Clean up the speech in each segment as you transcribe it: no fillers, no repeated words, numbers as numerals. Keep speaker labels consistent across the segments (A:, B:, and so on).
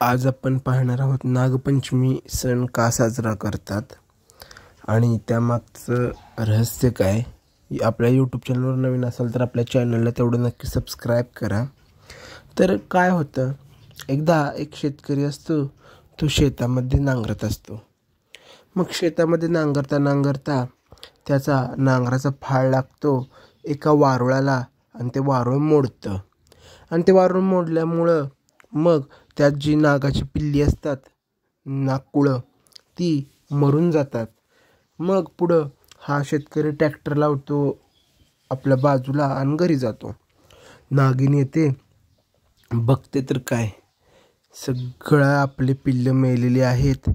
A: आज आपण पाहणार आहोत नागपंचमी सण का साजरा करतात आणि त्यामागचं रहस्य काय. आपल्या यूट्यूब चॅनलवर नवीन असाल तर आपल्या चॅनलला तेवढं नक्की सबस्क्राईब करा. तर काय होतं, एकदा एक शेतकरी असतो, तो शेतामध्ये नांगरत असतो. मग शेतामध्ये नांगरता त्याचा नांगराचा फाळ लागतो एका वारुळाला आणि ते वारुळ मोडतं. आणि ते वारुळ मोडल्यामुळं मग त्यात जी नागाची पिल्ली असतात, नागकुळं, ती मरून जातात. मग पुढं हा शेतकरी ट्रॅक्टर लावतो आपल्या बाजूला आणि घरी जातो. नागिन येते, बघते तर काय, सगळं आपले पिल्लं मेलेली आहेत.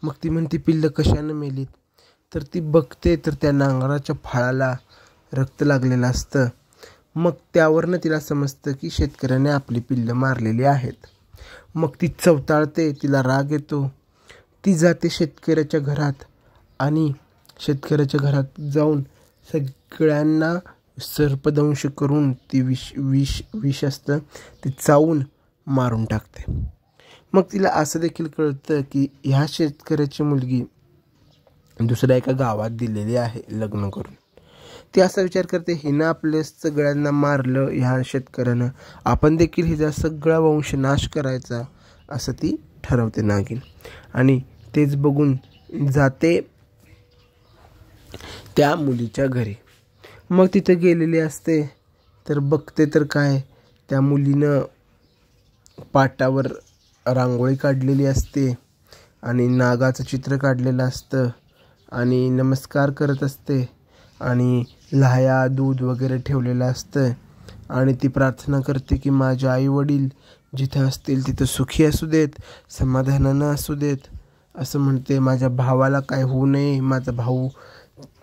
A: मग ती म्हणते पिल्लं कशानं मेलीत, तर ती बघते तर त्या नांगराच्या फाळाला रक्त लागलेलं असतं. मग त्यावरनं तिला समजतं की शेतकऱ्याने आपली पिल्लं मारलेली आहेत. मग ती चवताळते, तिला राग येतो. ती जाते शेतकऱ्याच्या घरात आणि शेतकऱ्याच्या घरात जाऊन सगळ्यांना सर्पदंश करून ती विष असतं ते चावून मारून टाकते. मग तिला असं देखील कळतं की ह्या शेतकऱ्याची मुलगी दुसऱ्या एका गावात दिलेली आहे लग्न करून. ती असा विचार करते, हिनं आपल्या सगळ्यांना मारलं ह्या शेतकऱ्यानं, आपण देखील हिचा सगळा वंश नाश करायचा, असं ती ठरवते नागिन. आणि तेच बघून जाते त्या मुलीच्या घरी. मग तिथे गेलेली असते तर बघते तर काय, त्या मुलीनं पाटावर रांगोळी काढलेली असते आणि नागाचं चित्र काढलेलं असतं आणि नमस्कार करत असते आणि लाह्या दूध वगैरे ठेवलेलं असतं. आणि ती प्रार्थना करते की माझे आई वडील जिथं असतील तिथं सुखी असू देत, समाधानानं असू देत, असं म्हणते. माझ्या भावाला काय होऊ नये, माझा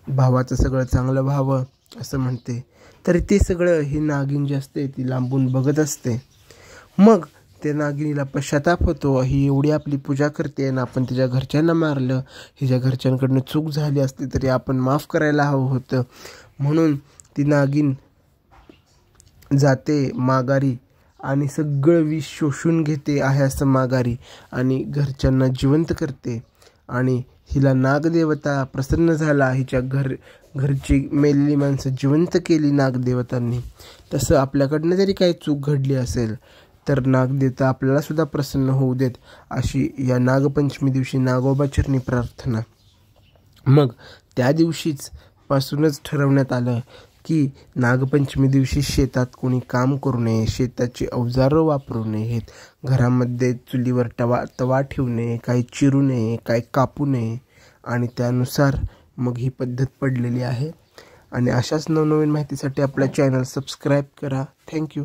A: भावाचं सगळं चांगलं व्हावं, असं म्हणते. तरी ते सगळं ही नागिन जी असते ती लांबून बघत असते. मग त्या नागिनीला पश्चाताप होतो, ही एवढी आपली पूजा करते आणि आपण तिच्या घरच्यांना मारलं, हिच्या घरच्यांकडनं चूक झाली असती तरी आपण माफ करायला हवं होतं. म्हणून ती नागिन जाते माघारी आणि सगळं विष शोषून घेते आहे असं माघारी आणि घरच्यांना जिवंत करते. आणि हिला नागदेवता प्रसन्न झाला, हिच्या घरची मेलेली माणसं जिवंत केली नागदेवतांनी. तसं आपल्याकडनं जरी काही चूक घडली असेल तर नागदेवता आपल्याला सुद्धा प्रसन्न होऊ देत, अशी या नागपंचमी दिवशी नागोबाचरणी प्रार्थना. मग त्या दिवशीच पासूनच ठरवण्यात आलं की नागपंचमी दिवशी शेतात कोणी काम करू नये, शेताची अवजारं वापरू नयेत, घरामध्ये चुलीवर तवा ठेवू नये, काही चिरू नये, काही कापू नये. आणि त्यानुसार मग ही पद्धत पडलेली आहे. आणि अशाच नवनवीन माहितीसाठी आपल्या चॅनल सबस्क्राईब करा. थँक्यू.